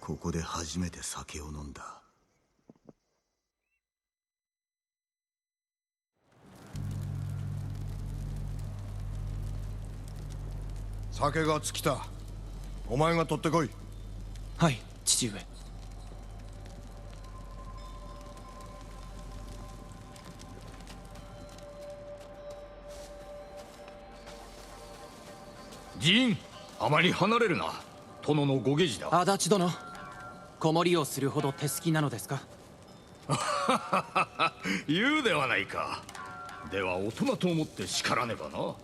ここで初めて酒を飲んだ。酒が尽きた。お前が取ってこい。はい、父上。陣、あまり離れるな。殿のご下事だ。足立殿、子守をするほど手すきなのですか？言うではないか。では大人と思って叱らねばな。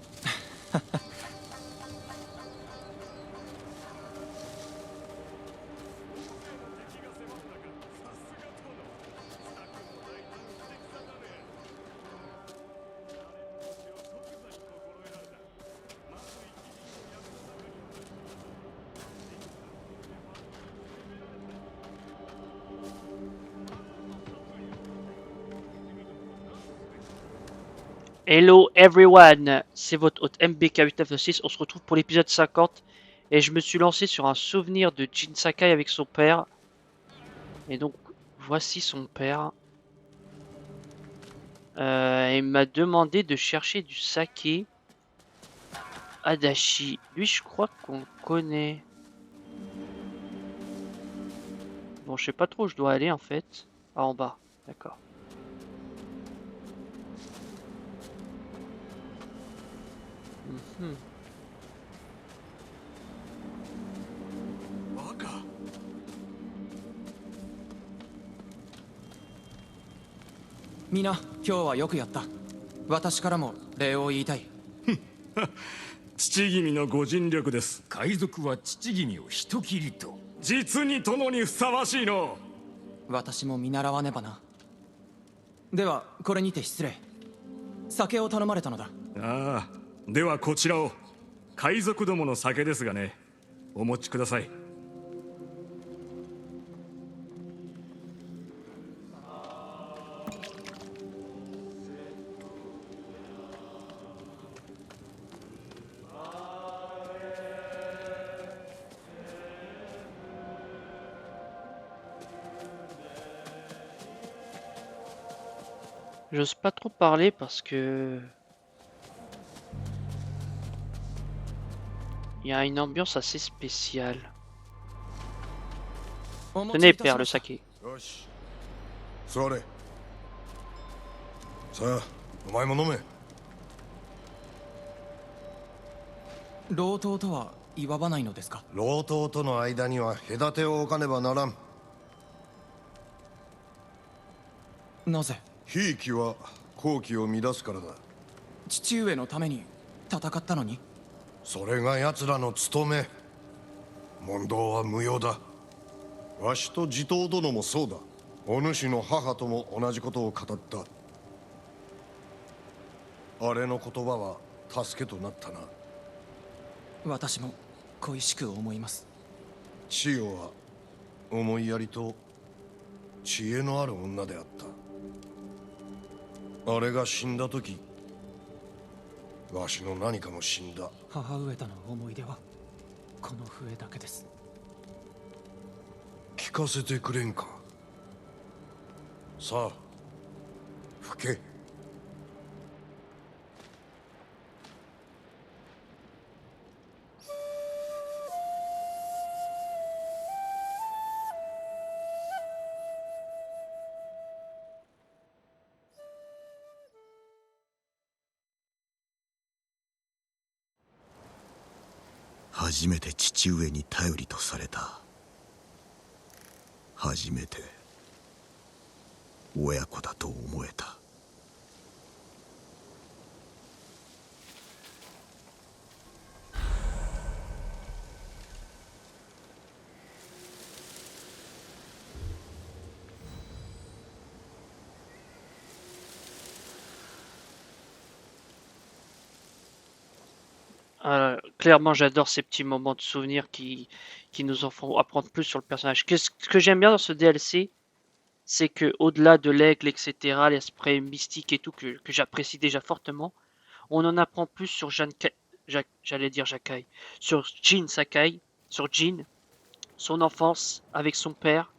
Hello everyone, c'est votre hôte MBK896, on se retrouve pour l'épisode 50 et je me suis lancé sur un souvenir de Jin Sakai avec son père. Et donc voici son père. Il m'a demandé de chercher du saké. Adachi, lui je crois qu'on connaît. Bon, je sais pas trop où je dois aller en fait. Ah, en bas, d'accord. Mhm. バカ。みんな、今日はよくやった。私からも礼を言いたい。父君のご尽力です。海賊は父君を人斬りと。実に殿にふさわしいの。私も見習わねばな。では、これにて失礼。酒を頼まれたのだ。ああ、ではこちらを。海賊どもの酒ですがね。お持ちください。J'ose pas trop parler parce que il y a une ambiance assez spéciale. Tenez, père, le saké. よし、座れ。さあ、お前も飲め。老頭とは祝わないのですか？老頭との間には隔てを置かねばならん。なぜ？ひいきは好機を乱すからだ。父上のために戦ったのに？それが奴らの務め。問答は無用だ。わしと地頭殿もそうだ。お主の母とも同じことを語った。あれの言葉は助けとなったな。私も恋しく思います。千代は思いやりと知恵のある女であった。あれが死んだ時、わしの何かも死んだ。母上との思い出はこの笛だけです。聞かせてくれんか。さあ、吹け。初めて父上に頼りとされた。初めて親子だと思えた。Clairement, j'adore ces petits moments de souvenirs qui nous en font apprendre plus sur le personnage. Ce que j'aime bien dans ce DLC, c'est que au-delà de l'aigle, etc., l'esprit mystique et tout que j'apprécie déjà fortement, on en apprend plus sur j'allais dire Jakai, sur Jin Sakai, sur Jin, son enfance avec son père,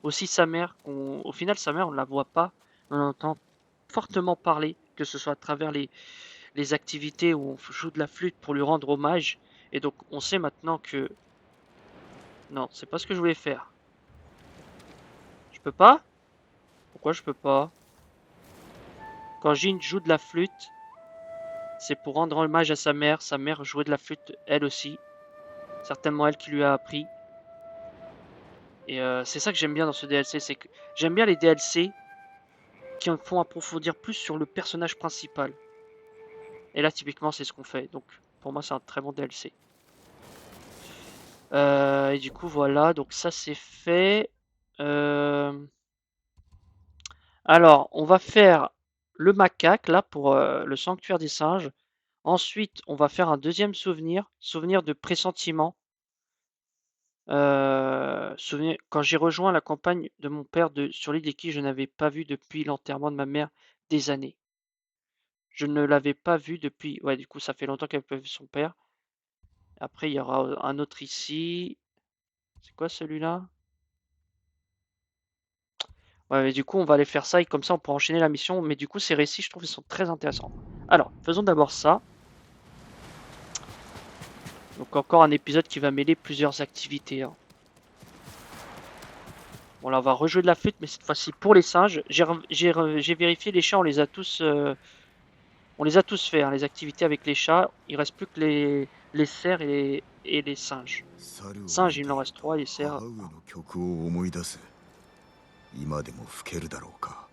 aussi sa mère, au final sa mère on ne la voit pas, on entend fortement parler, que ce soit à travers les activités où on joue de la flûte pour lui rendre hommage, et donc on sait maintenant que... Non, c'est pas ce que je voulais faire. Je peux pas? Pourquoi je peux pas? Quand Jin joue de la flûte, c'est pour rendre hommage à sa mère jouait de la flûte elle aussi, certainement elle qui lui a appris. Et c'est ça que j'aime bien dans ce DLC, c'est que j'aime bien les DLC qui en font approfondir plus sur le personnage principal. Et là, typiquement, c'est ce qu'on fait. Donc, pour moi, c'est un très bon DLC. Et du coup, voilà. Donc, ça, c'est fait. Alors, on va faire le macaque, là, pour le sanctuaire des singes. Ensuite, on va faire un deuxième souvenir. Souvenir de pressentiment. Souvenir quand j'ai rejoint la campagne de mon père sur l'île des Quilles, je n'avais pas vu depuis l'enterrement de ma mère des années. Je ne l'avais pas vu depuis... Ouais, du coup, ça fait longtemps qu'elle n'a pas vu son père. Après, il y aura un autre ici. C'est quoi celui-là? Ouais, mais du coup, on va aller faire ça et comme ça, on pourra enchaîner la mission. Mais du coup, ces récits, je trouve, ils sont très intéressants. Alors, faisons d'abord ça. Donc, encore un épisode qui va mêler plusieurs activités. Hein. Bon, là, on va rejouer de la flûte, mais cette fois-ci pour les singes. J'ai vérifié les chats, on les a tous fait, hein, les activités avec les chats. Il reste plus que les cerfs et les singes. 猿を Singes, 見 il て en reste 3, les cerfs. 母上の曲を思い出せ。今でも吹けるだろうか。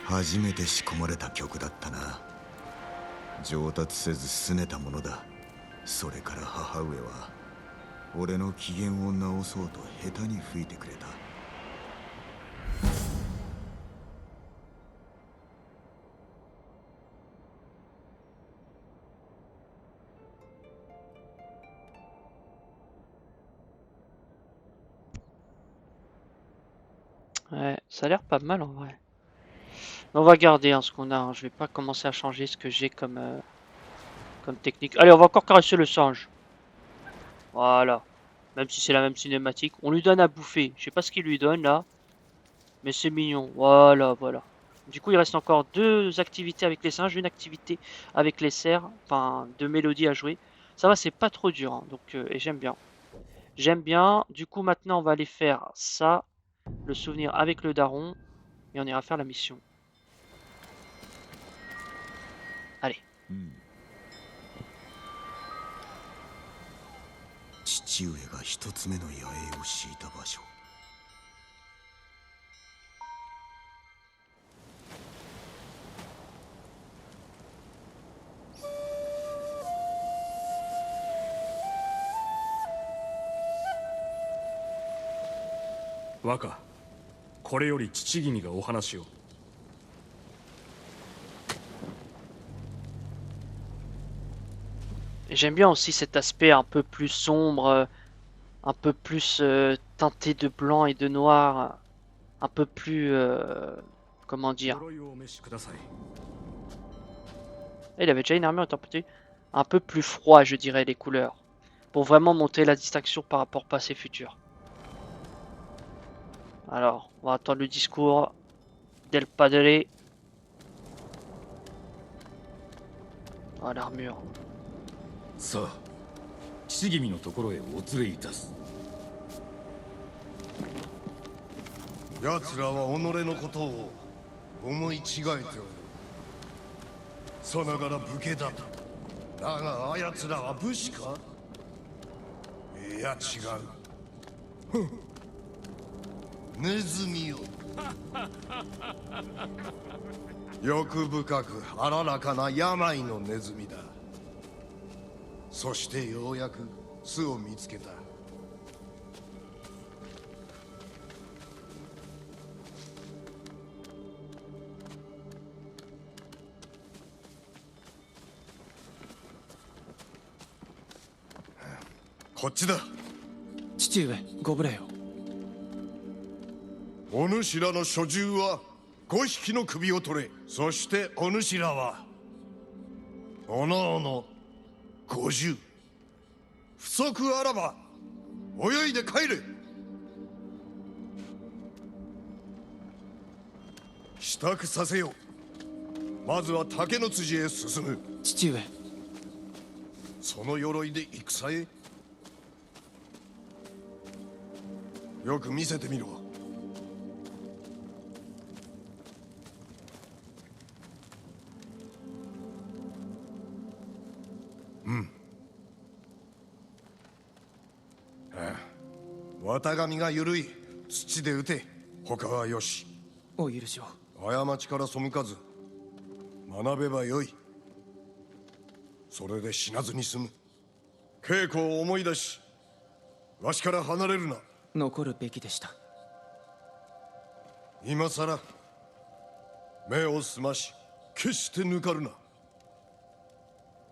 初めて仕込まれた曲だったな。上達せず拗ねたものだ。それから母上は俺の機嫌を直そうと下手に吹いてくれた。Ouais, ça a l'air pas mal en vrai. On va garder hein, ce qu'on a. Hein. Je vais pas commencer à changer ce que j'ai comme technique. Allez, on va encore caresser le singe. Voilà. Même si c'est la même cinématique. On lui donne à bouffer. Je sais pas ce qu'il lui donne là. Mais c'est mignon. Voilà, voilà. Du coup, il reste encore 2 activités avec les singes. Une activité avec les cerfs. Enfin, 2 mélodies à jouer. Ça va, c'est pas trop dur. Hein, donc, et j'aime bien. J'aime bien. Du coup, maintenant, on va aller faire ça. Le souvenir avec le daron. Et on ira faire la mission. Allez. 父上が一つ目の野営を敷いた場所。若、これより父君がお話を。J'aime bien aussi cet aspect un peu plus sombre, un peu plus teinté de blanc et de noir, un peu plus... comment dire? 鎧をお召しください。Il avait déjà une armure étant petit. Un peu plus froid, je dirais, les couleurs. Pour vraiment montrer la distinction par rapport passé futur. Alors, on va attendre le discours d'El Padre. Ah, l'armure. さあ父君のところへお連れいたす。奴らは己のことを思い違えておる。さながら武家だと。だがあやつらは武士か？いや違う。ネズミよ。欲深く荒らかな病のネズミだ。そしてようやく巣を見つけた。こっちだ。父上ご無礼を。お主らの所従は5匹の首を取れ。そしてお主らはおのおの50。不足あらば泳いで帰れ。支度させよう。まずは竹の辻へ進む。父上、その鎧で戦へ。よく見せてみろ。綿髪が緩い。土で打て。他はよし。お許しを。過ちから背かず学べばよい。それで死なずに済む。稽古を思い出し、わしから離れるな。残るべきでした。今さら目を澄まし、決して抜かるな。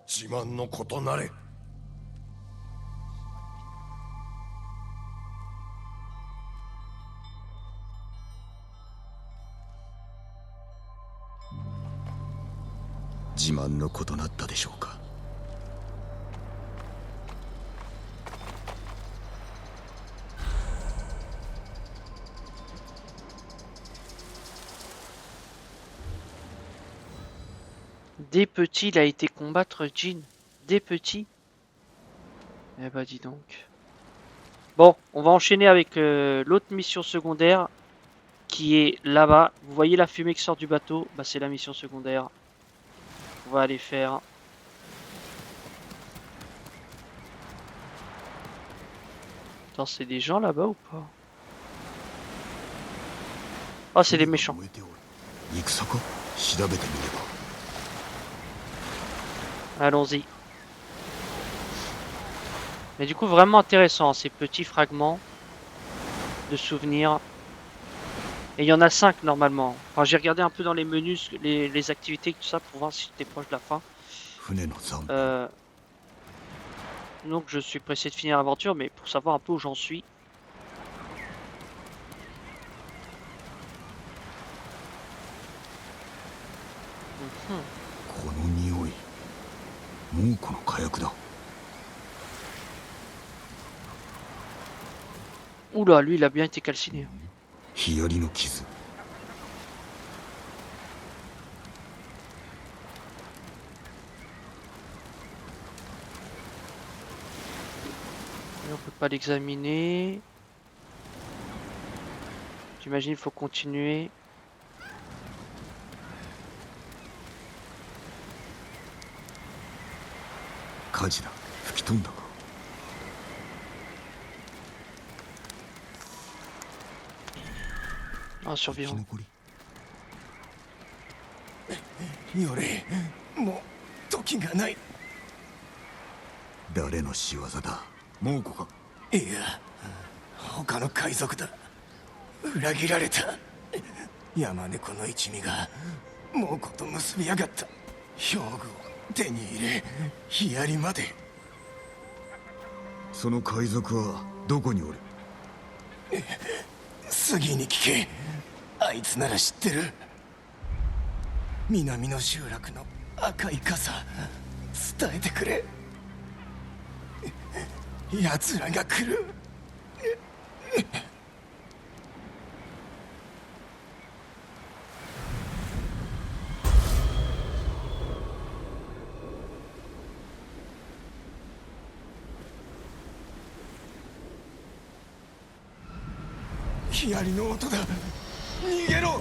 自慢のことなれ。自慢のことなったでしょうか。Dès petit, il a été combattre Jin. Dès petit. Eh bah dis donc. Bon, on va enchaîner avec l'autre mission secondaire qui est là-bas. Vous voyez la fumée qui sort du bateau? Bah c'est la mission secondaire. On va aller faire. Attends, c'est des gens là-bas ou pas? Oh, c'est les méchants. 戦か調べてみれば。 Allons-y. Mais du coup, vraiment intéressant, ces petits fragments de souvenirs. Et il y en a 5 normalement. Enfin, j'ai regardé un peu dans les menus, les activités, tout ça, pour voir si j'étais proche de la fin. Donc je suis pressé de finir l'aventure, mais pour savoir un peu où j'en suis. Oula, lui il a bien été calciné. On peut pas l'examiner. J'imagine il faut continuer. Ah, survivant. よれ、もう時がない。誰の仕業だ。猛虎か。いや、他の海賊だ。裏切られた。山猫の一味が猛虎と結びやがった。兵具を手に入れ、ヒヤリまで。その海賊はどこにおる。杉に聞け。あいつなら知ってる。南の集落の赤い傘伝えてくれ。奴らが来る。ヒヤリの音だ。逃げろ。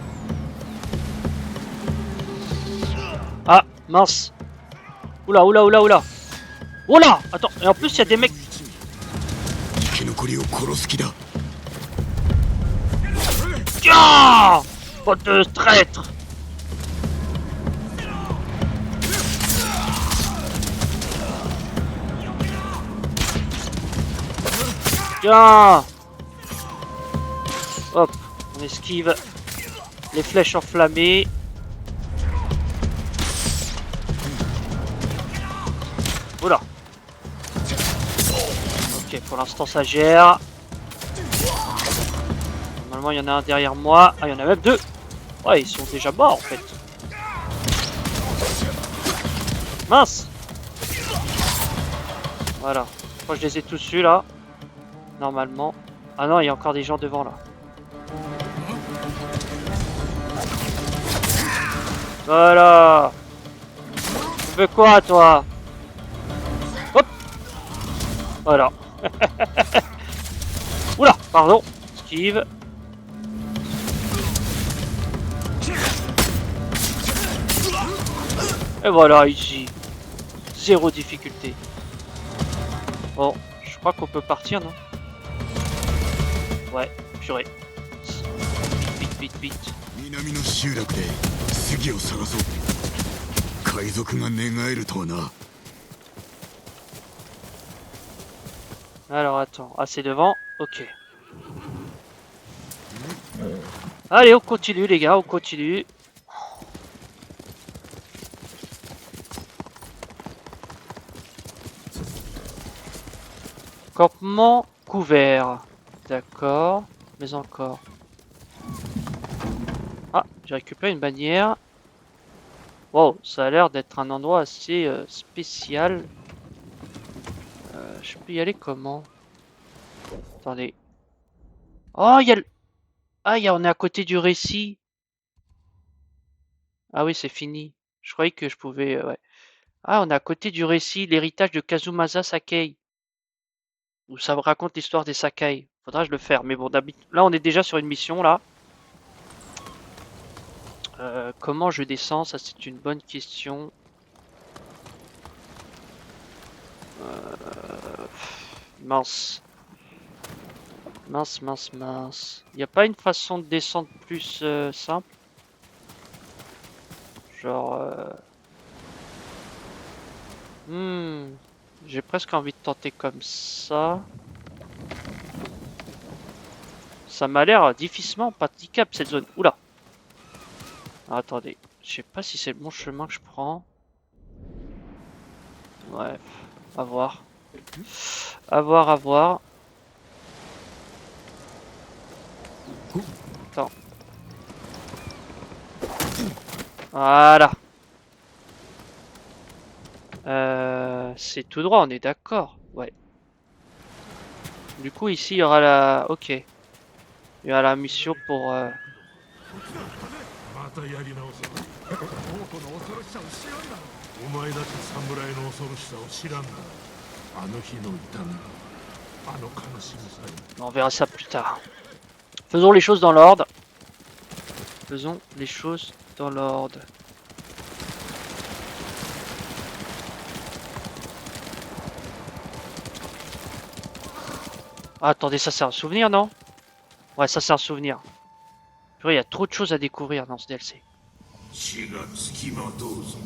Ah, mince. Oula, oula, oula, oula. Oula. Attends, et en plus il y a des mecs. Ah, Bande de traîtres! Tiens! Hop, on esquive les flèches enflammées. Oula! Ok, pour l'instant ça gère. Normalement il y en a un derrière moi. Ah, il y en a même deux! Ouais, ils sont déjà morts en fait. Mince! Voilà. Je crois que je les ai tous eus là. Normalement. Ah non, il y a encore des gens devant là. Voilà. Tu veux quoi toi? Hop. Voilà. Oula, pardon. Esquive. Et voilà, ici. Zéro difficulté. Bon, je crois qu'on peut partir, non? Ouais, purée. Vite, vite, vite. 南の集落で杉を探そう。海賊が寝返るとはな。 Alors attends, ah c'est devant, ok. Allez, on continue les gars, on continue. Campement couvert. D'accord, mais encore. Ah, j'ai récupéré une bannière. Wow, ça a l'air d'être un endroit assez spécial. Je peux y aller comment? Attendez. Oh, il y a le... Ah, on est à côté du récit. Ah oui, c'est fini. Je croyais que je pouvais... ouais. Ah, on est à côté du récit, l'héritage de Kazumasa Sakai. Où ça me raconte l'histoire des Sakai. Faudra que je le faire. Mais bon, là, on est déjà sur une mission, là. Comment je descends? Ça, c'est une bonne question. Mince. Mince, mince, mince. Il n'y a pas une façon de descendre plus simple? Genre... J'ai presque envie de tenter comme ça. Ça m'a l'air difficilement praticable cette zone. Oula. Alors, attendez. Je sais pas si c'est le bon chemin que je prends. Ouais. À voir. À voir, à voir. Attends. Voilà. C'est tout droit, on est d'accord. Ouais. Du coup, ici, il y aura la... Ok. Il y aura la mission pour... またやり直せ。王子の恐ろしさを知らんだろ。お前だって侍の恐ろしさを知らんだ。あの日の痛み、あの悲しみさえ。 On verra ça plus tard. Faisons les choses dans l'ordre. Faisons les choses dans l'ordre. Ah, attendez, ça c'est un souvenir, non? Ouais, ça c'est un souvenir. Purée, il y a trop de choses à découvrir dans ce DLC. 血がつきまとうぞ。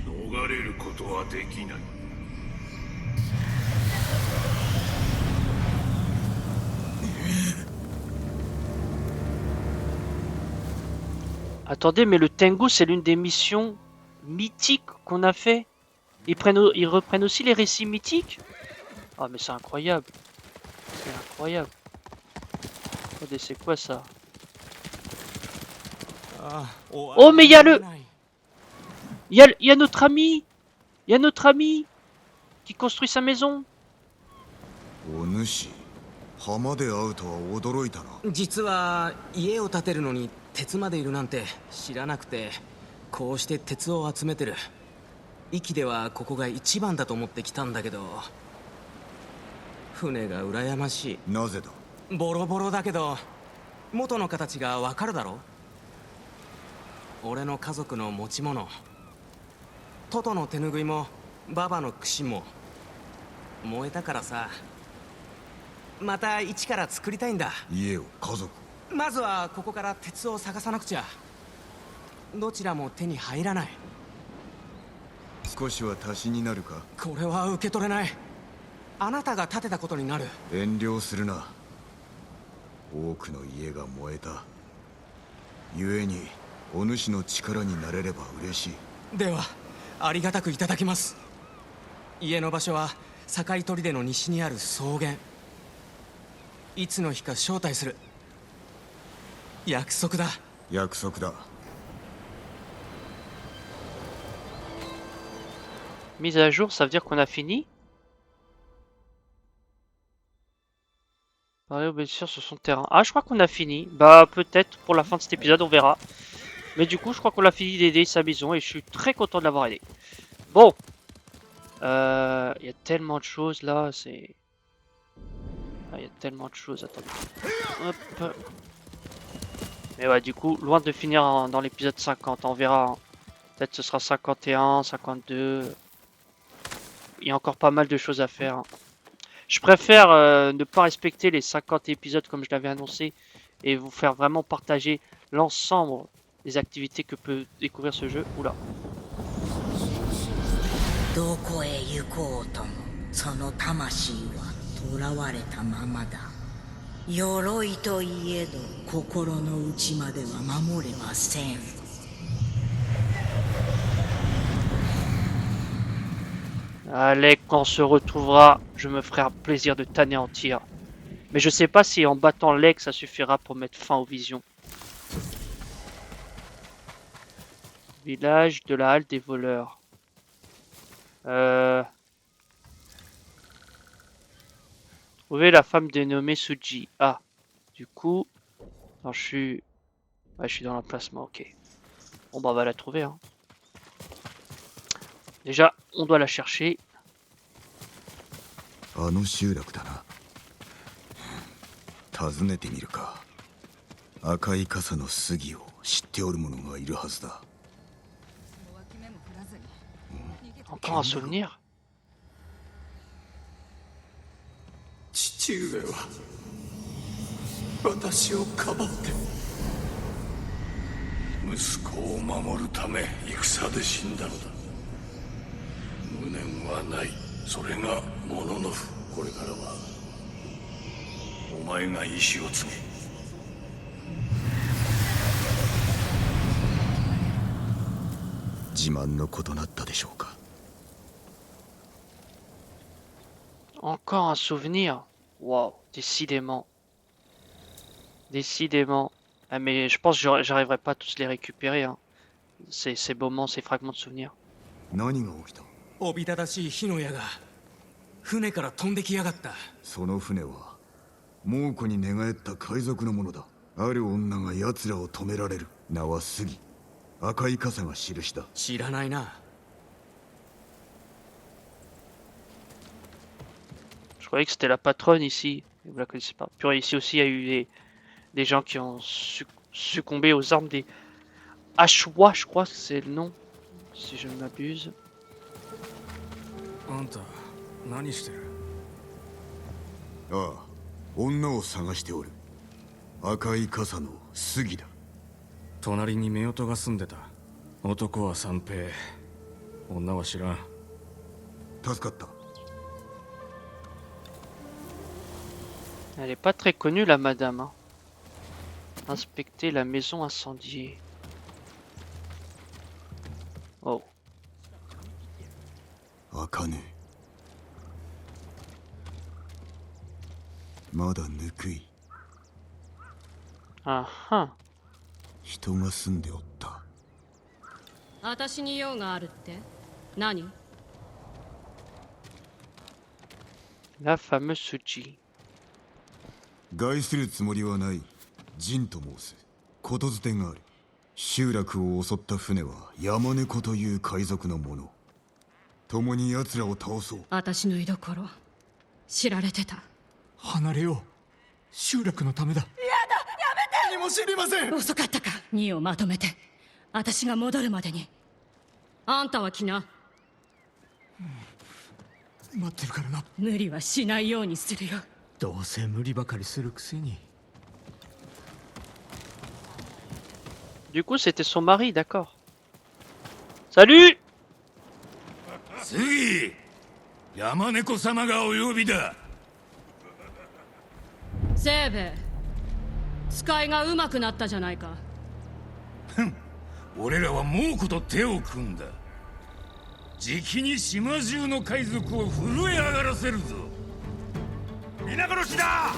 逃れることはできない。 Attendez, mais le Tengu, c'est l'une des missions mythiques qu'on a fait. Ils reprennent aussi les récits mythiques. Ah, mais c'est incroyable. C'est incroyable. Attendez, c'est quoi ça? Oh, mais il y a le... Il y a notre ami. Il y a notre ami qui construit sa maison. お主浜で会うとは驚いたな。実は家を建てるのに鉄までいるなんて知らなくて、こうして鉄を集めてる。壱岐ではここが一番だと思ってきたんだけど、船が羨ましい。なぜだ。ボロボロだけど元の形がわかるだろ。俺の家族の持ち物、トトの手ぬぐいもババの櫛も燃えたからさ。また一から作りたいんだ。家を家族まずはここから鉄を探さなくちゃ。どちらも手に入らない。少しは足しになるか。これは受け取れない。あなたが建てたことになる。遠慮するな。多くの家が燃えた。故にお主の力になれれば嬉しい。ではありがたくいただきます。家の場所は境砦の西にある草原。いつの日か招待する。約束だ。約束だ。 Mise à jour, ça veut dire qu'on a fini? Parler aux blessures sur son terrain. Ah, je crois qu'on a fini. Bah, peut-être pour la fin de cet épisode, on verra. Mais du coup, je crois qu'on a fini d'aider sa maison et je suis très content de l'avoir aidé. Bon. Il y a tellement de choses là, c'est... Il y a tellement de choses, attendez. Hop. Mais ouais, du coup, loin de finir dans l'épisode 50, on verra. Hein. Peut-être ce sera 51, 52... Il y a encore pas mal de choses à faire. Hein. Je préfère ne pas respecter les 50 épisodes comme je l'avais annoncé et vous faire vraiment partager l'ensemble des activités que peut découvrir ce jeu. Oula. どこへ行こうともその魂は囚われたままだ。鎧といえど心の内までは守れません。 Allez, quand on se retrouvera, je me ferai un plaisir de t'anéantir. Mais je sais pas si en battant Lek ça suffira pour mettre fin aux visions. Village de la halle des voleurs. Trouver la femme dénommée Suji. Ah, du coup, non, je suis dans l'emplacement, ok. Bon bah on va la trouver. Hein. Déjà, on doit la chercher. あの集落だな。訪ねてみるか。赤い傘の杉を知っておる者がいるはずだ。Encore un souvenir? 父上は私をかばって息子を守るため戦で死んだのだ。無念はない。それがモノノフ。これからはお前が意志を継げ。自慢のことなったでしょうか。 Encore un souvenir? Wow, décidément. Décidément. Ah, mais je pense que j'arriverai pas à tous les récupérer. Hein. Ces moments, ces fragments de souvenirs. 何が起きた。おびただしい火の矢が船から飛んできやがった。その船は猛虎に寝返った海賊のものだ。ある女が奴らを止められる。名は杉。赤い傘が印だ。知らないな。 Je croyais que c'était la patronne ici. Vous la connaissez pas. Puis ici aussi, il y a eu des gens qui ont succombé aux armes des Ashwa, je crois que c'est le nom. Si je ne m'abuse. あんた何してる？ああ、女を探しておる。赤い傘の杉だ。隣に夫婦が住んでた。男は三平、女は知らん。助かった。 Elle est pas très connue la madame. Hein. Inspecter la maison incendiée. Oh. 開かねえ。まだぬくい。 Ah ah. 人が住んでおった。私に用があるって何？ La fameuse Suji. 害するつもりはない。陣と申す。ことづてがある。集落を襲った船は山猫という海賊のもの。共に奴らを倒そう。私の居所知られてた。離れよう。集落のためだ。やだ、やめて。何も知りません。遅かったか。2をまとめて私が戻るまでに。あんたは来な。待ってるからな。無理はしないようにするよ。どうせ無理ばかりするくせに。 Du coup, c'était son mari, d'accord. Salut! 次山猫様がお呼びだ。セーベ使いが上手くなったじゃないか。俺らは猛虎と手を組んだ。じきに島中の海賊を震え上がらせるぞ。皆殺しだ。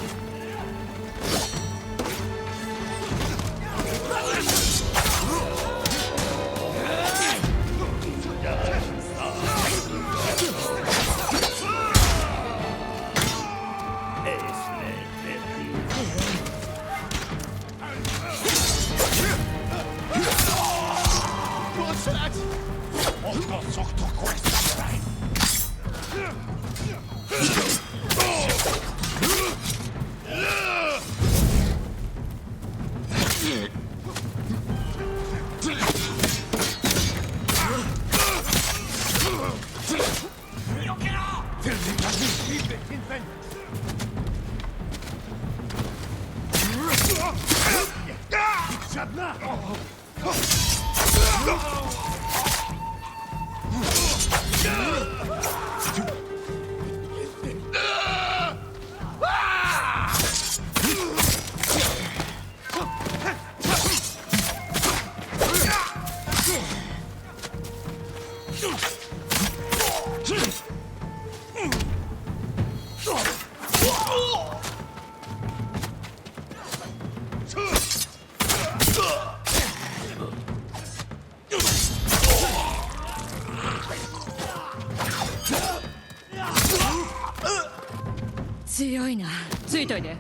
強いな。ついといて。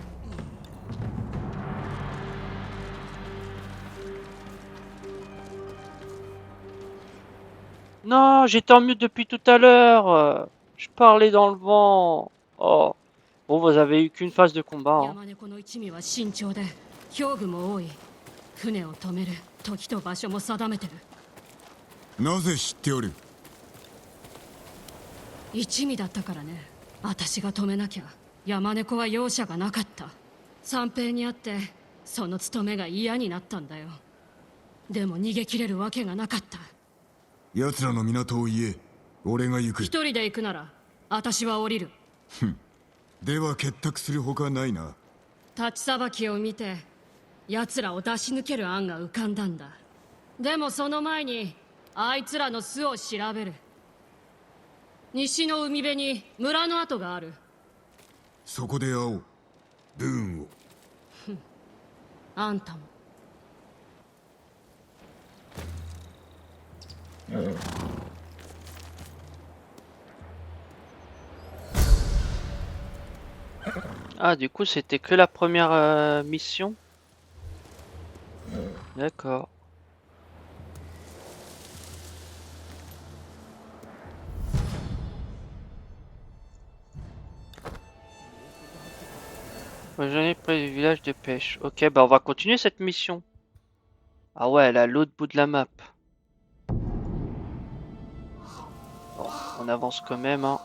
Non, j'étais en mute depuis tout à l'heure. Je parlais dans le vent. Oh. Bon, vous avez eu qu'une phase de combat. Hein. 山猫の一味は慎重で兵具も多い。船を止める時と場所も定めてる。なぜ知っておる？一味だったからね。私が止めなきゃ山猫は容赦がなかった。三平に会ってその務めが嫌になったんだよ。でも逃げ切れるわけがなかった。奴らの港を言え。俺が行く。一人で行くなら私は降りる。では結託するほかないな。立ちさばきを見て奴らを出し抜ける案が浮かんだんだ。でもその前にあいつらの巣を調べる。西の海辺に村の跡がある。そこで会おう。ブーンを。あんたも。Ah, du coup, c'était que la première mission. D'accord. Rejoignez près du village de pêche. Ok, bah on va continuer cette mission. Ah ouais, elle est à l'autre bout de la map. Bon, on avance quand même, hein.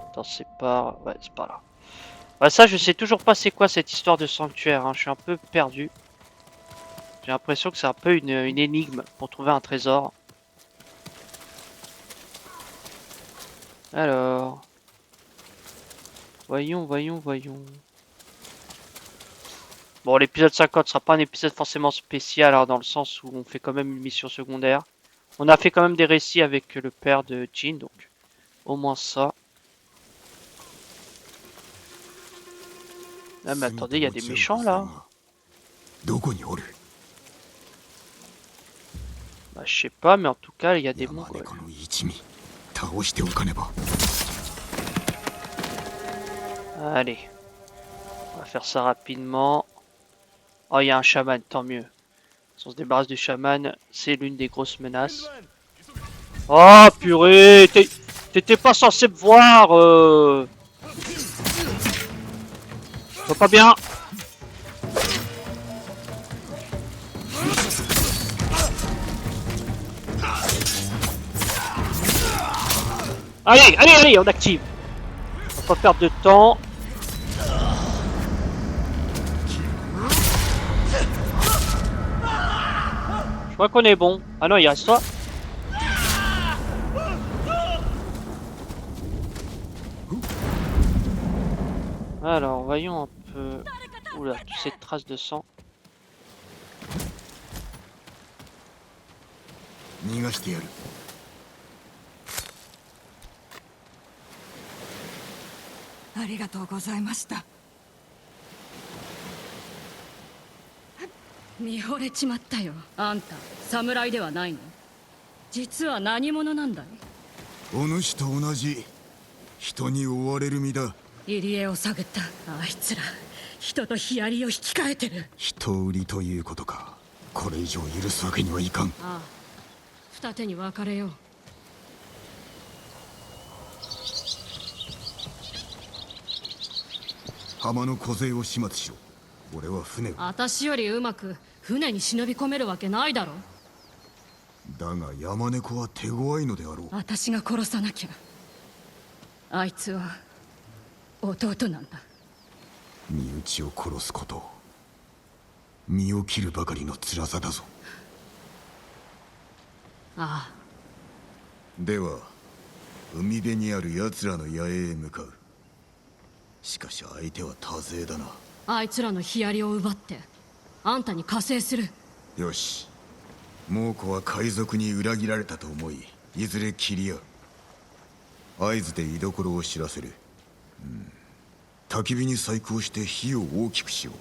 Attends, c'est pas... Ouais, c'est pas là. Bah ça, je sais toujours pas c'est quoi cette histoire de sanctuaire, hein. Je suis un peu perdu. J'ai l'impression que c'est un peu une énigme pour trouver un trésor. Alors... Voyons. Bon, l'épisode 50 sera pas un épisode forcément spécial, hein, dans le sens où on fait quand même une mission secondaire. On a fait quand même des récits avec le père de Jin, donc au moins ça. Ah mais attendez, il y a des méchants là. Bah je sais pas, mais en tout cas il y a des mongols. Allez, on va faire ça rapidement. Oh, il y a un chaman, tant mieux. Si on se débarrasse du chaman, c'est l'une des grosses menaces. Oh purée, t'étais pas censé me voir. Ça va pas bien. Allez, on active. On va pas perdre de temps. crois qu'on est bon. Ah non, il reste toi. Alors, voyons un peu. Oula, toutes ces traces de sang. 逃がしてやる。ありがとうございました。見惚れちまったよ。あんた侍ではないの？実は何者なんだい？お主と同じ人に追われる身だ。入り江を探った。あいつら人とヒアリを引き換えてる。人売りということか。これ以上許すわけにはいかん。ああ、二手に分かれよう。浜の小勢を始末しろ。俺は船を。私よりうまく船に忍び込めるわけないだろ。だが山猫は手強いのであろう。私が殺さなきゃ。あいつは弟なんだ。身内を殺すこと、身を切るばかりの辛さだぞ。ああ。では海辺にある奴らの野営へ向かう。しかし相手は多勢だな。あいつらのヒアリを奪ってあんたに加勢する。よし、猛虎は海賊に裏切られたと思い、いずれ切り合う。合図で居所を知らせる。焚き火に細工をして火を大きくしよう。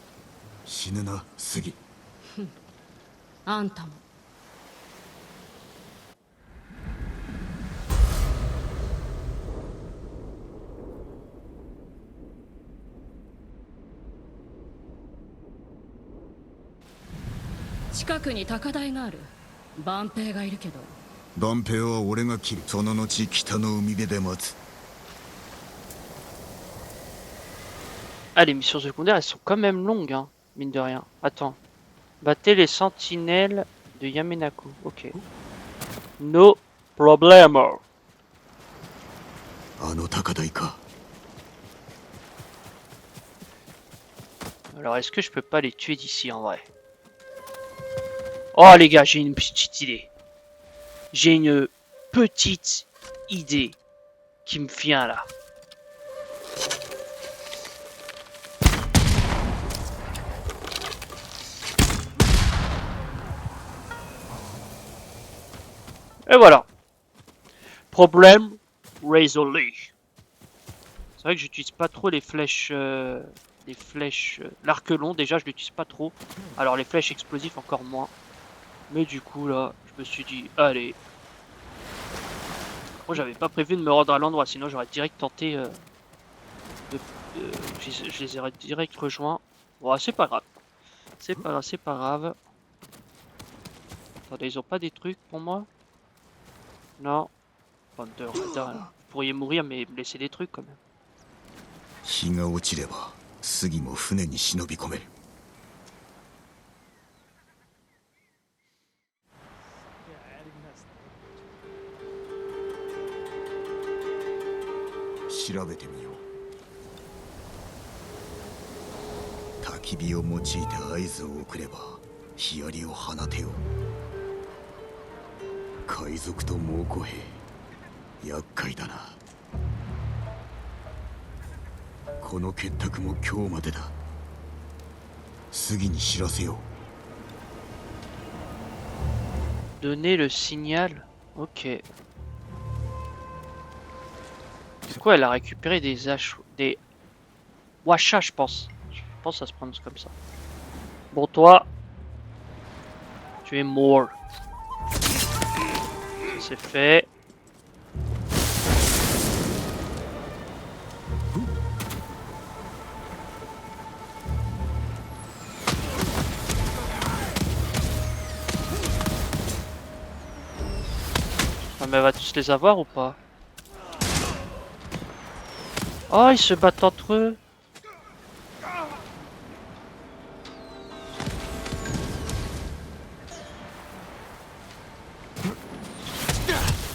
死ぬな、杉。あんたも。近くに高台がある。万平がいるけど。万平は俺が切る。その後北の海辺で待つ。 Ah, les missions secondaires, elles sont quand même longues, hein, mine de rien. Attends. Battez les sentinelles de Yamenako. Ok. No problem. Alors, est-ce que je peux pas les tuer d'ici, en vrai? Oh, les gars, j'ai une petite idée. J'ai une petite idée qui me vient, là. Et voilà. Problème résolu. C'est vrai que j'utilise pas trop les flèches. L'arc long, déjà, je l'utilise pas trop. Alors, les flèches explosives, encore moins. Mais du coup, là, je me suis dit, allez. Moi, j'avais pas prévu de me rendre à l'endroit, sinon j'aurais direct tenté. Je les aurais direct rejoints. Bon, c'est pas grave. C'est pas grave, c'est pas grave. Attendez, ils ont pas des trucs pour moi? Non. Bande de radars, là. Vous pourriez mourir, mais me laisser des trucs quand même. 日が落ちれば杉も船に忍び込める。調べてみよう。焚き火を用いて合図を送ればヒアリを放てよう。海賊と猛虎兵、厄介だな。この結託も今日までだ。杉に知らせよう。 Donner le signal. Ok. C'est quoi? Elle a récupéré des des Washa, je pense. Je pense que ça se prononce comme ça. Bon, toi, tu es mort. C'est fait. Ah, mais elle va tous les avoir ou pas? Oh, ils se battent entre eux.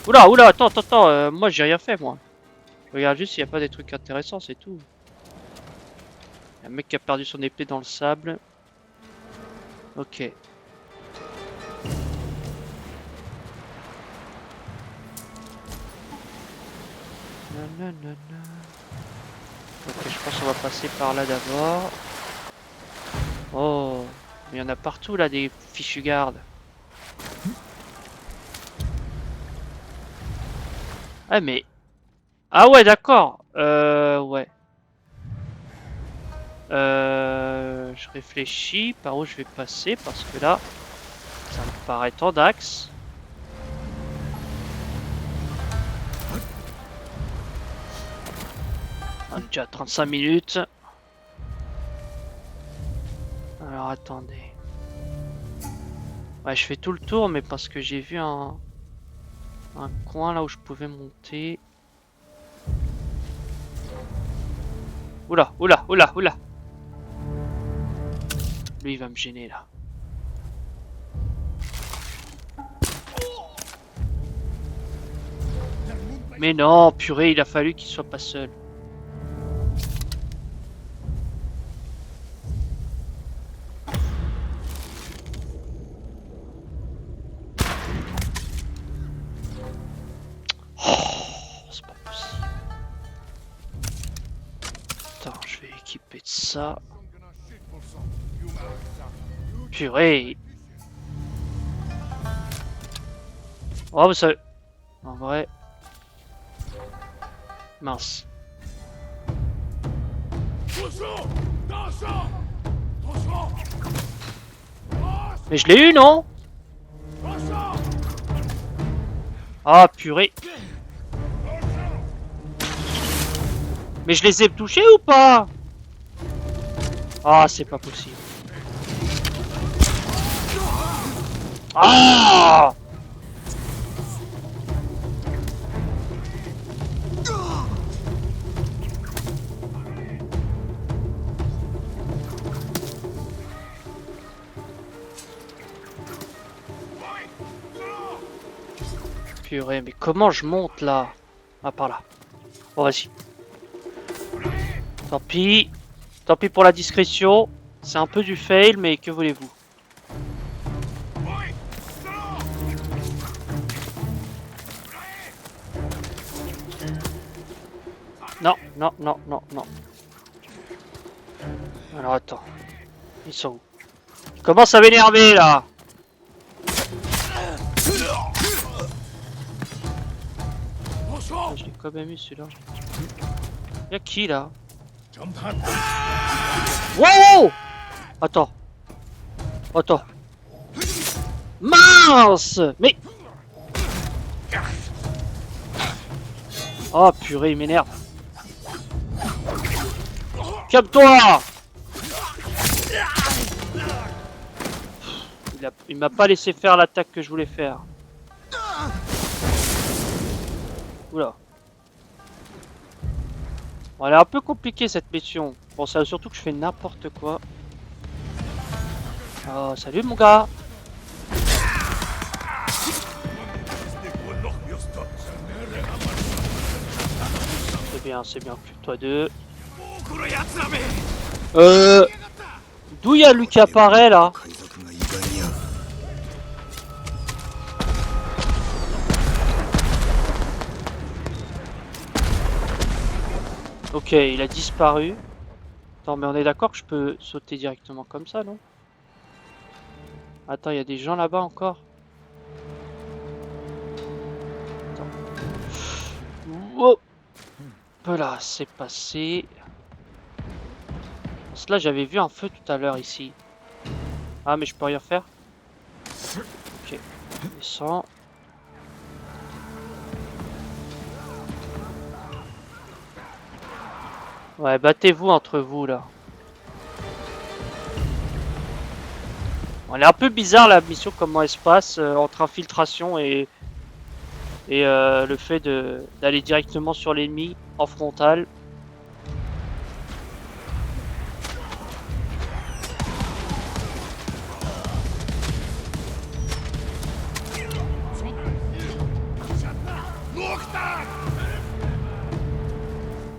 Oula, oula, attends, moi j'ai rien fait, moi. Je regarde juste s'il n'y a pas des trucs intéressants, c'est tout. Il y a un mec qui a perdu son épée dans le sable. Ok. Ok, je pense qu'on va passer par là d'abord. Oh, mais il y en a partout là des fichus gardes. Ah mais... Ah ouais, d'accord. Ouais. Je réfléchis par où je vais passer parce que là, ça me paraît tant d'axes. On est déjà à 35 minutes. Alors attendez. Ouais, je fais tout le tour, mais parce que j'ai vu un coin là où je pouvais monter. Oula, oula, oula, oula. Lui, il va me gêner là. Mais non, purée, il a fallu qu'il soit pas seul. C'est pas possible. Attends, je vais équiper de ça. Purée. Oh, mais ça... En vrai... Mince. Mais je l'ai eu, non? Ah, purée. Mais je les ai touchés ou pas? Ah, c'est pas possible. Ah! Purée, mais comment je monte là? Ah, par là. Bon, vas-y. Tant pis. Tant pis pour la discrétion. C'est un peu du fail, mais que voulez-vous? Non, non, non, non, non. Alors attends. Ils sont où? Il commence à m'énerver là. Ah, je l'ai quand même eu celui-là. Y'a qui là? Wow! Attends. Attends. Mince! Mais... Oh purée, il m'énerve. Calme-toi! Il m'a pas laissé faire l'attaque que je voulais faire. Oula. Bon, elle est un peu compliquée cette mission. Bon, ça surtout que je fais n'importe quoi. Oh, salut mon gars. C'est bien, occupe-toi d'eux. D'où il y a lui qui apparaît là? Ok, il a disparu. Attends, mais on est d'accord que je peux sauter directement comme ça, non? Attends, il y a des gens là-bas encore. Attends. Wow. Là, c'est passé. Là, j'avais vu un feu tout à l'heure ici. Ah, mais je peux rien faire. Ok, descends. Ouais, battez-vous entre vous là. Bon, elle est un peu bizarre la mission, comment elle se passe entre infiltration et le fait d'aller directement sur l'ennemi en frontal.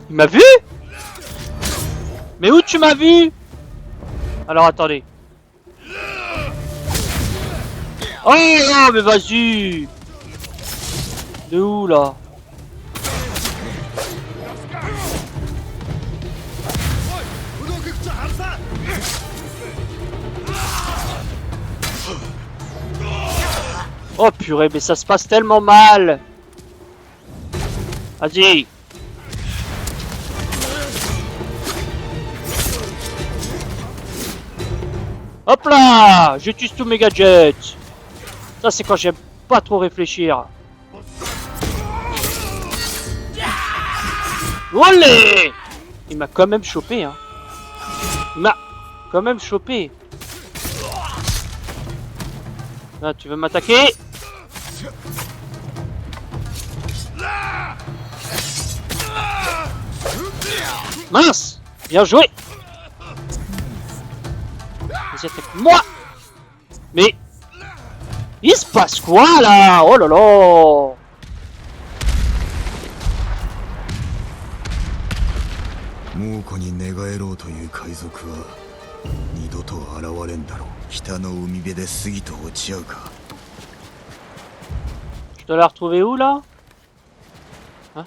Il m'a vu? Mais où tu m'as vu? Alors attendez. Oh non, mais vas-y. De où là? Oh purée, mais ça se passe tellement mal. Vas-y. Hop là, j'utilise tous mes gadgets. Ça c'est quand j'aime pas trop réfléchir. Olé! Il m'a quand même chopé, hein. Il m'a quand même chopé. Là, tu veux m'attaquer? Mince! Bien joué! Vas-y, attaque-moi! Mais... il se passe quoi, là? Oh là là! 猛虎に寝返ろうという海賊は二度と現れんだろう。北の海辺で杉と落ち合うか。 Je dois la retrouver où, là? Hein?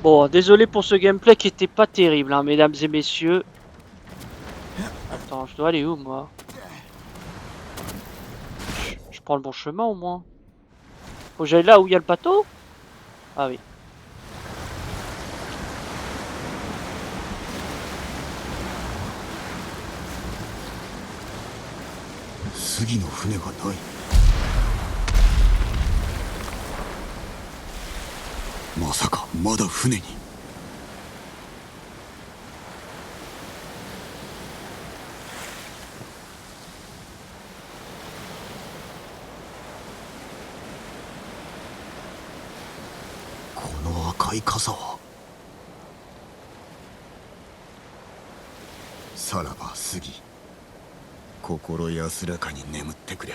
Bon, désolé pour ce gameplay qui était pas terrible, hein, mesdames et messieurs. Attends, je dois aller où, moi? Je prends le bon chemin, au moins. Faut que j'aille là où il y a le bateau? Ah oui. 杉の船がない。まさかまだ船に。この赤い傘は。さらば杉。 心安らかに眠ってくれ。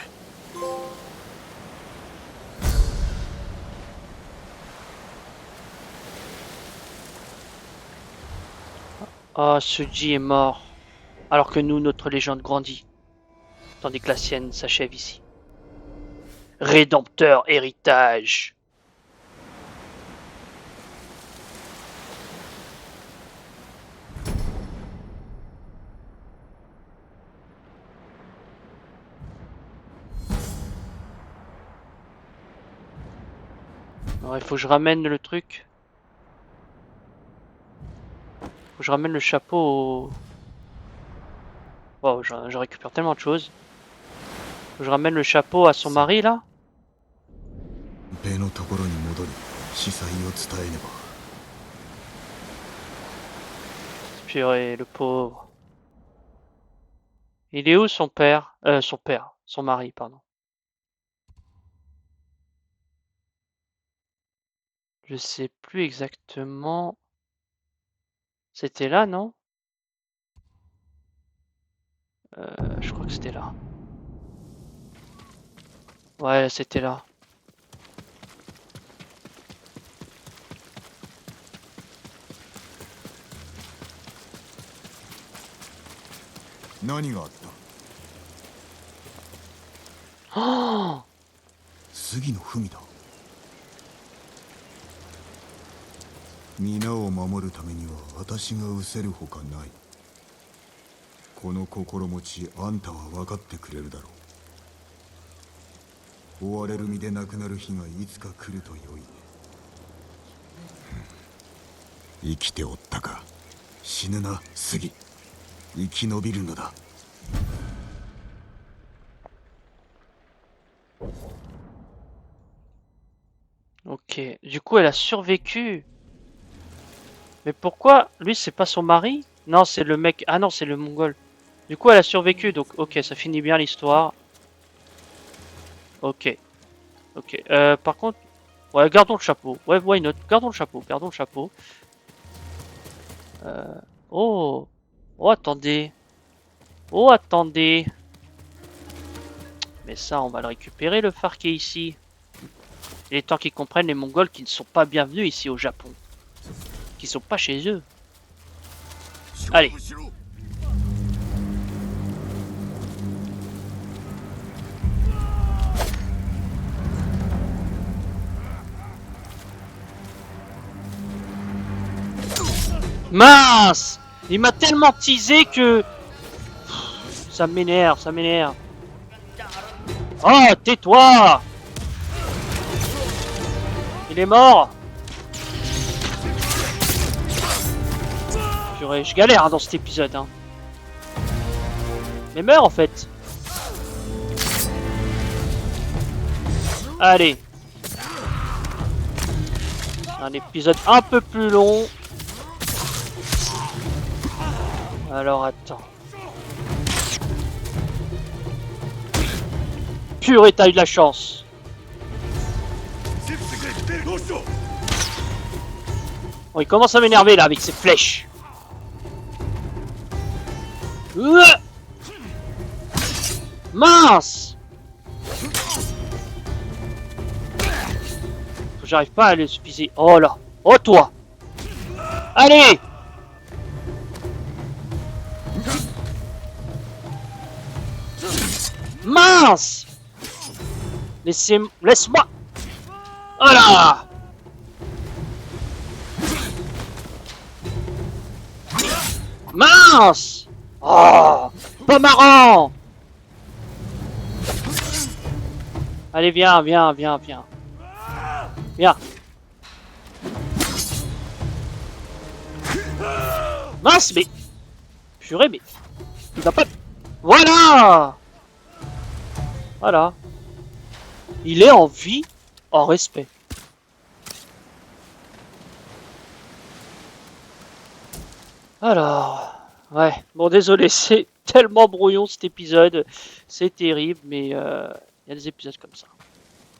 Ah, Suji est mort. Alors que nous, notre légende grandit. Tandis que la sienne s'achève ici. Rédempteur héritage. Alors, il faut que je ramène le truc. Faut que je ramène le chapeau au... Wow, je récupère tellement de choses. Faut que je ramène le chapeau à son mari, là. Purée, le pauvre. Il est où son père? Son mari, pardon. Je sais plus exactement. C'était là, non? Je crois que c'était là. Ouais, c'était là. Oh! 杉の文だ。皆を守るためには私が失せるほかない。この心持ちあんたは分かってくれるだろう。追われる身でなくなる日がいつか来るとよいね。生きておったか。死ぬな杉。生き延びるのだ。 Ok, du coup elle a survécu. Mais pourquoi? Lui c'est pas son mari? Non c'est le mec, ah non c'est le mongol. Du coup elle a survécu, donc ok ça finit bien l'histoire. Ok. Ok, par contre... Ouais gardons le chapeau, ouais why not, gardons le chapeau, gardons le chapeau. Oh. Oh attendez. Oh attendez. Mais ça on va le récupérer le phare qui est ici. Il est temps qu'ils comprennent les Mongols qui ne sont pas bienvenus ici au Japon. Qui sont pas chez eux. Allez. Mince! Il m'a tellement teasé que... Ça m'énerve, ça m'énerve. Oh, tais-toi! Il est mort! Purée, je galère hein, dans cet épisode. Hein. Mais meurs en fait. Allez. Un épisode un peu plus long. Alors attends. Purée, t'as eu de la chance. Bon, il commence à m'énerver là avec ses flèches. Mince! J'arrive pas à le viser. Oh là! Oh toi! Allez! Mince! Laisse-moi! Voilà! Mince! Oh! Pas marrant! Allez, viens, viens, viens, viens. Viens. Mince, mais... Purée, mais... Il va pas... Voilà! Voilà. Il est en vie, en respect. Alors... Ouais, bon désolé, c'est tellement brouillon cet épisode. C'est terrible, mais il y a des épisodes comme ça.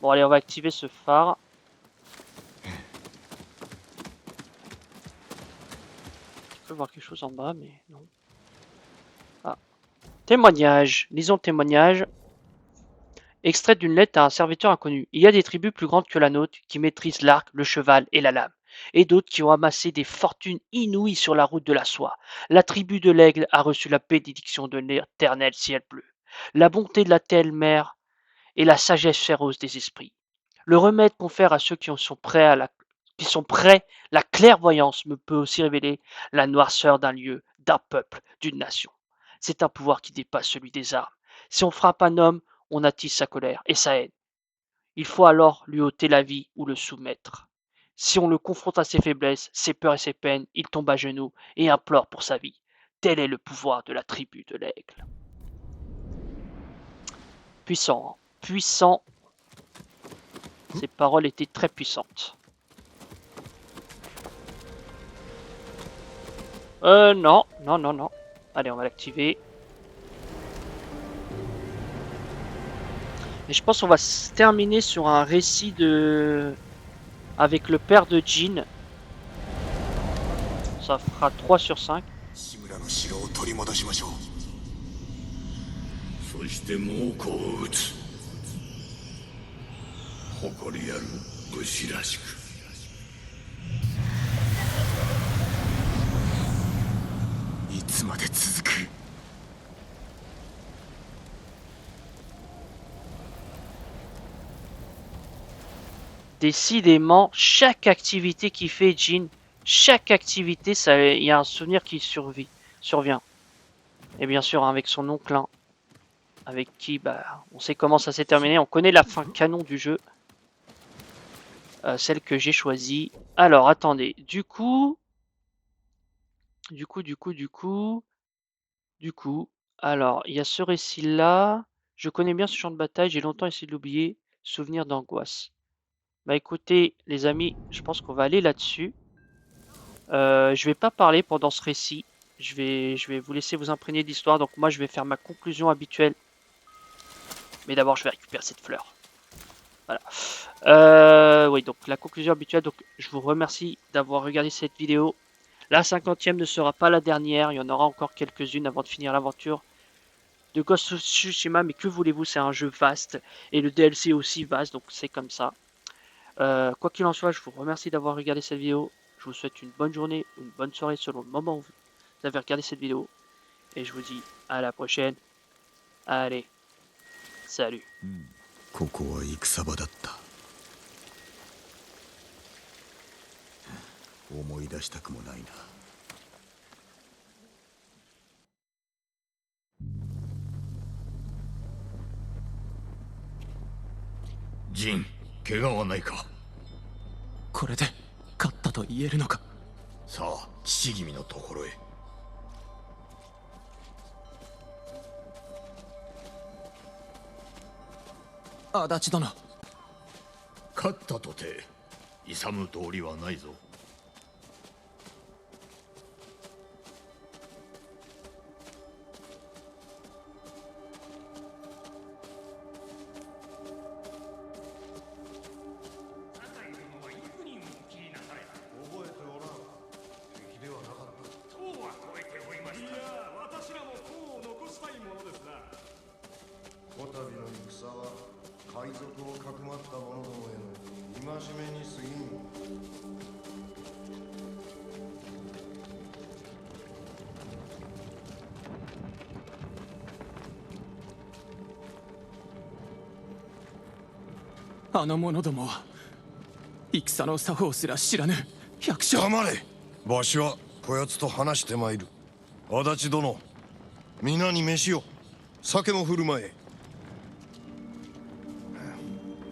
Bon allez, on va activer ce phare. Je peux voir quelque chose en bas, mais non. Ah. Témoignage. Lisons le témoignage. Extrait d'une lettre à un serviteur inconnu. Il y a des tribus plus grandes que la nôtre qui maîtrisent l'arc, le cheval et la lame. Et d'autres qui ont amassé des fortunes inouïes sur la route de la soie. La tribu de l'aigle a reçu la bénédiction de l'éternel ciel bleu, la bonté de la telle mère et la sagesse féroce des esprits. Le remède confère à ceux qui sont prêts la clairvoyance me peut aussi révéler la noirceur d'un lieu, d'un peuple, d'une nation. C'est un pouvoir qui dépasse celui des armes. Si on frappe un homme, on attise sa colère et sa haine. Il faut alors lui ôter la vie ou le soumettre. Si on le confronte à ses faiblesses, ses peurs et ses peines, il tombe à genoux et implore pour sa vie. Tel est le pouvoir de la tribu de l'aigle. Puissant, hein. Puissant. Ces paroles étaient très puissantes. Non, non, non, non. Allez, on va l'activer. Et je pense qu'on va se terminer sur un récit de... avec le père de Jin. Ça fera 3 sur 5. そして猛虎を撃つ誇りある武士らしくいつまで続く。 Décidément, chaque activité qu'il fait Jin, chaque activité, il y a un souvenir qui survient. Et bien sûr, avec son oncle, avec qui on sait comment ça s'est terminé, on connaît la fin canon du jeu. Celle que j'ai choisie. Alors, attendez, du coup, alors, il y a ce récit-là. Je connais bien ce champ de bataille, j'ai longtemps essayé de l'oublier. Souvenir d'angoisse. Bah écoutez, les amis, je pense qu'on va aller là-dessus. Je vais pas parler pendant ce récit. Je vais vous laisser vous imprégner d'histoire. Donc moi, je vais faire ma conclusion habituelle. Mais d'abord, je vais récupérer cette fleur. Voilà. Oui, donc la conclusion habituelle. Donc je vous remercie d'avoir regardé cette vidéo. La 50e ne sera pas la dernière. Il y en aura encore quelques-unes avant de finir l'aventure de Ghost of Tsushima. Mais que voulez-vous, c'est un jeu vaste. Et le DLC aussi vaste, donc c'est comme ça. Quoi qu'il en soit, je vous remercie d'avoir regardé cette vidéo. Je vous souhaite une bonne journée, une bonne soirée selon le moment où vous avez regardé cette vidéo. Et je vous dis à la prochaine. Allez, salut. ここは戦場だった。思い出したくもないな。ジン、怪我はないか？これで勝ったと言えるのか？さあ、父君のところへ。足立殿。勝ったとて勇む通りはないぞ。こたびの戦は海賊をかくまった者どもへの戒めに過ぎん。あの者どもは戦の作法すら知らぬ百姓。黙れ。わしはこやつと話してまいる。足立殿、皆に飯を、酒も振る舞え。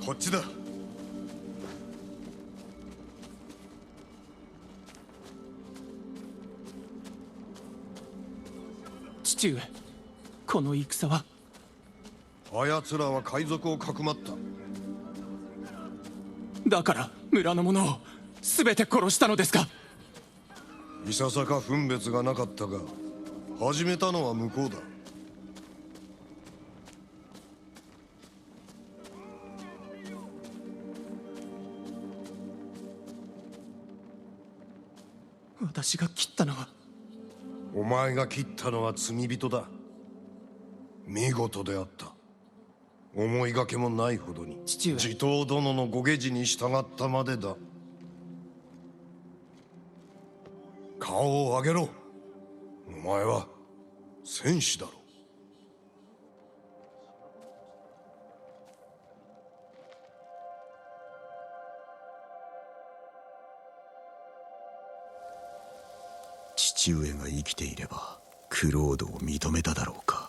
こっちだ。父上、この戦は？あやつらは海賊をかくまった。だから村の者を全て殺したのですか？いささか分別がなかったが、始めたのは向こうだ。私が切ったのは？お前が切ったのは罪人だ。見事であった。思いがけもないほどに父上。地頭殿のご下示に従ったまでだ。顔を上げろ。お前は戦士だろ。父上が生きていればクロードを認めただろうか。